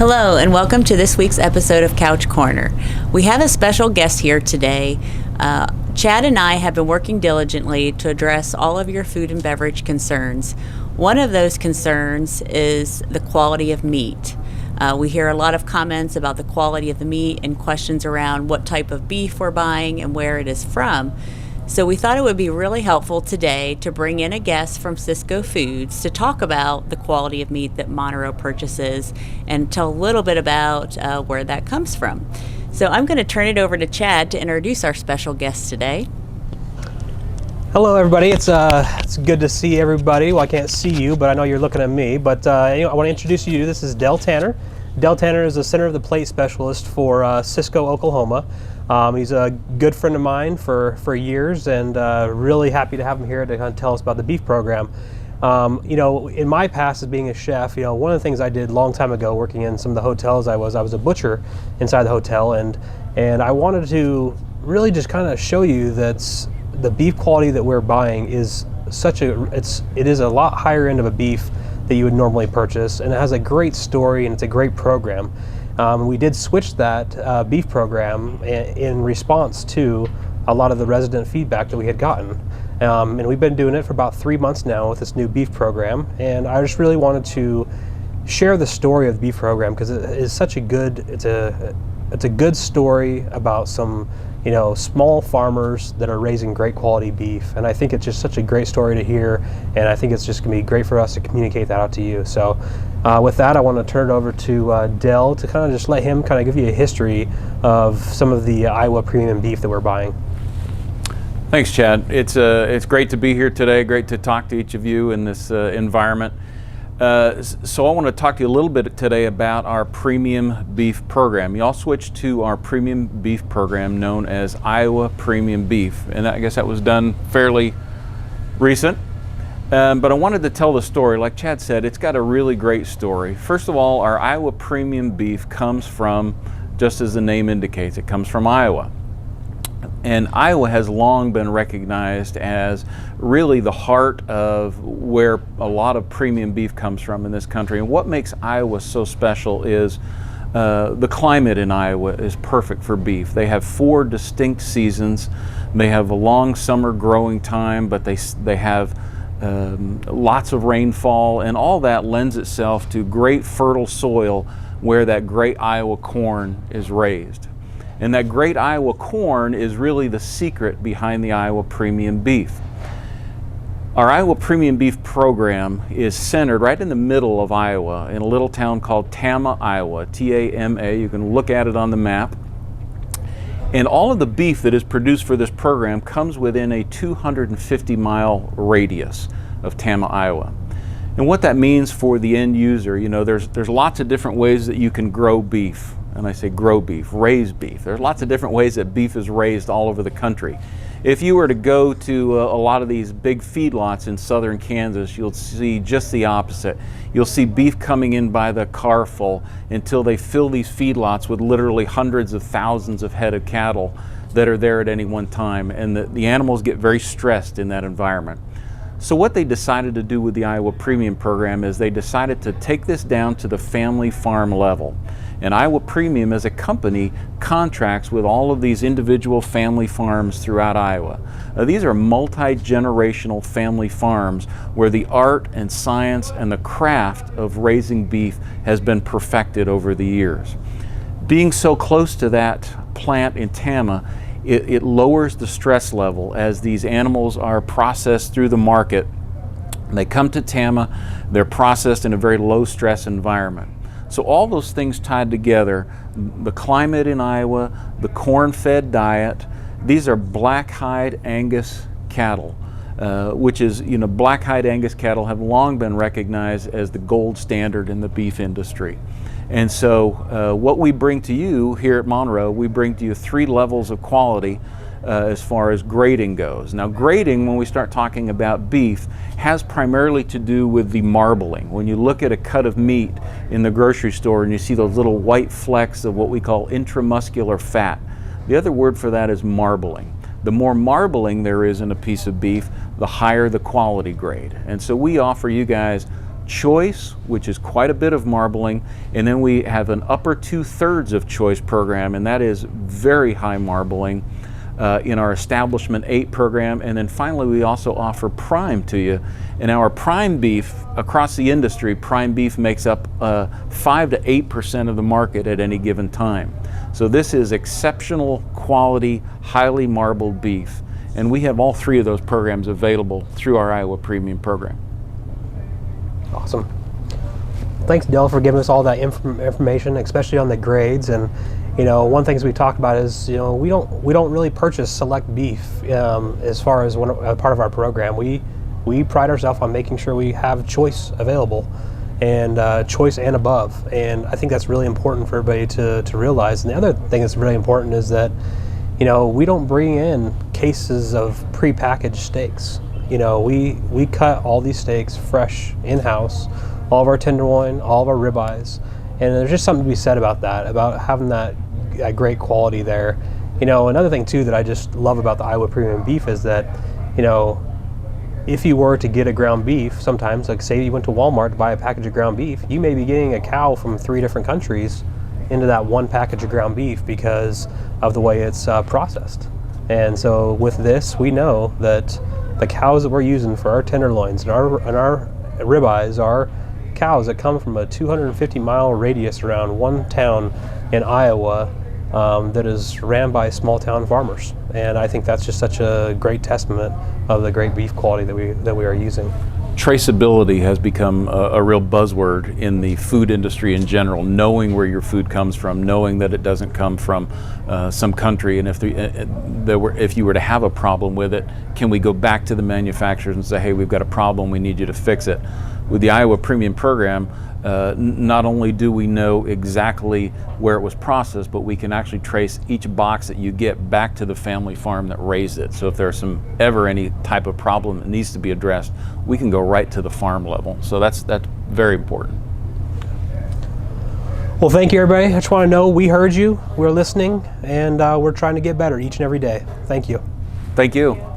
Hello, and welcome to this week's episode of Couch Corner. We have a special guest here today. Chad and I have been working diligently to address all of your food and beverage concerns. One of those concerns is the quality of meat. We hear a lot of comments about the quality of the meat and questions around what type of beef we're buying and where it is from. So we thought it would be really helpful today to bring in a guest from Sysco Foods to talk about the quality of meat that Monroe purchases and tell a little bit about where that comes from. So I'm going to turn it over to Chad to introduce our special guest today. Hello, everybody. It's good to see everybody. Well, I can't see you, but I know you're looking at me. But I want to introduce you to this is Del Tanner. Del Tanner is the center of the plate specialist for Sysco, Oklahoma. He's a good friend of mine for years, and really happy to have him here to kind of tell us about the beef program. In my past as being a chef, one of the things I did a long time ago working in some of the hotels I was a butcher inside the hotel, and I wanted to really just kind of show you that the beef quality that we're buying is it is a lot higher end of a beef that you would normally purchase, and it has a great story and it's a great program. We did switch that beef program in response to a lot of the resident feedback that we had gotten. And we've been doing it for about 3 months now with this new beef program. And I just really wanted to share the story of the beef program because it is such a good, it's a good story about some, small farmers that are raising great quality beef. And I think it's just such a great story to hear. And I think it's just gonna be great for us to communicate that out to you. So with that, I want to turn it over to Del to kind of just let him kind of give you a history of some of the Iowa premium beef that we're buying. Thanks, Chad. It's great to be here today. Great to talk to each of you in this environment. So I want to talk to you a little bit today about our premium beef program. You all switched to our premium beef program known as Iowa Premium Beef, and I guess that was done fairly recent. But I wanted to tell the story. Like Chad said, it's got a really great story. First of all, our Iowa Premium Beef comes from, just as the name indicates, it comes from Iowa. And Iowa has long been recognized as really the heart of where a lot of premium beef comes from in this country. And what makes Iowa so special is the climate in Iowa is perfect for beef. They have 4 distinct seasons. They have a long summer growing time, but they have lots of rainfall, and all that lends itself to great fertile soil where that great Iowa corn is raised. And that great Iowa corn is really the secret behind the Iowa Premium Beef. Our Iowa Premium Beef program is centered right in the middle of Iowa in a little town called Tama, Iowa, T-A-M-A. You can look at it on the map. And all of the beef that is produced for this program comes within a 250-mile radius of Tama, Iowa. And what that means for the end user, there's lots of different ways that you can grow beef. And I say grow beef, raise beef. There's lots of different ways that beef is raised all over the country. If you were to go to a lot of these big feedlots in southern Kansas, you'll see just the opposite. You'll see beef coming in by the car full until they fill these feedlots with literally hundreds of thousands of head of cattle that are there at any one time. And the animals get very stressed in that environment. So what they decided to do with the Iowa Premium program is they decided to take this down to the family farm level. And Iowa Premium as a company contracts with all of these individual family farms throughout Iowa. These are multi-generational family farms where the art and science and the craft of raising beef has been perfected over the years. Being so close to that plant in Tama, it lowers the stress level as these animals are processed through the market. They come to Tama, they're processed in a very low stress environment. So all those things tied together, the climate in Iowa, the corn-fed diet, these are black-hide Angus cattle, which is, black-hide Angus cattle have long been recognized as the gold standard in the beef industry. And so what we bring to you here at Monroe, we bring to you 3 levels of quality as far as grading goes. Now grading, when we start talking about beef, has primarily to do with the marbling. When you look at a cut of meat in the grocery store and you see those little white flecks of what we call intramuscular fat, the other word for that is marbling. The more marbling there is in a piece of beef, the higher the quality grade. And so we offer you guys choice, which is quite a bit of marbling, and then we have an upper 2/3 of choice program, and that is very high marbling in our Establishment 8 program. And then finally, we also offer prime to you. And our prime beef, across the industry, prime beef makes up 5 to 8% of the market at any given time. So this is exceptional quality, highly marbled beef. And we have all 3 of those programs available through our Iowa Premium program. Awesome. Thanks, Del, for giving us all that information, especially on the grades. And one thing we talked about is we don't really purchase select beef as far as a part of our program. We pride ourselves on making sure we have choice available, and choice and above. And I think that's really important for everybody to realize. And the other thing that's really important is that we don't bring in cases of prepackaged steaks. We cut all these steaks fresh in-house, all of our tenderloin, all of our ribeyes, and there's just something to be said about that, about having that great quality there. Another thing too that I just love about the Iowa Premium Beef is that, if you were to get a ground beef, sometimes, like say you went to Walmart to buy a package of ground beef, you may be getting a cow from 3 different countries into that one package of ground beef because of the way it's processed. And so with this, we know that the cows that we're using for our tenderloins and our ribeyes are cows that come from a 250-mile radius around one town in Iowa that is ran by small town farmers. And I think that's just such a great testament of the great beef quality that we are using. Traceability has become a real buzzword in the food industry in general, knowing where your food comes from, knowing that it doesn't come from some country, and if you were to have a problem with it, can we go back to the manufacturers and say, hey, we've got a problem, we need you to fix it. With the Iowa Premium program, not only do we know exactly where it was processed, but we can actually trace each box that you get back to the family farm that raised it. So if there's any type of problem that needs to be addressed, we can go right to the farm level. So that's very important. Well, thank you, everybody. I just want to know we heard you, we're listening, and we're trying to get better each and every day. Thank you. Thank you.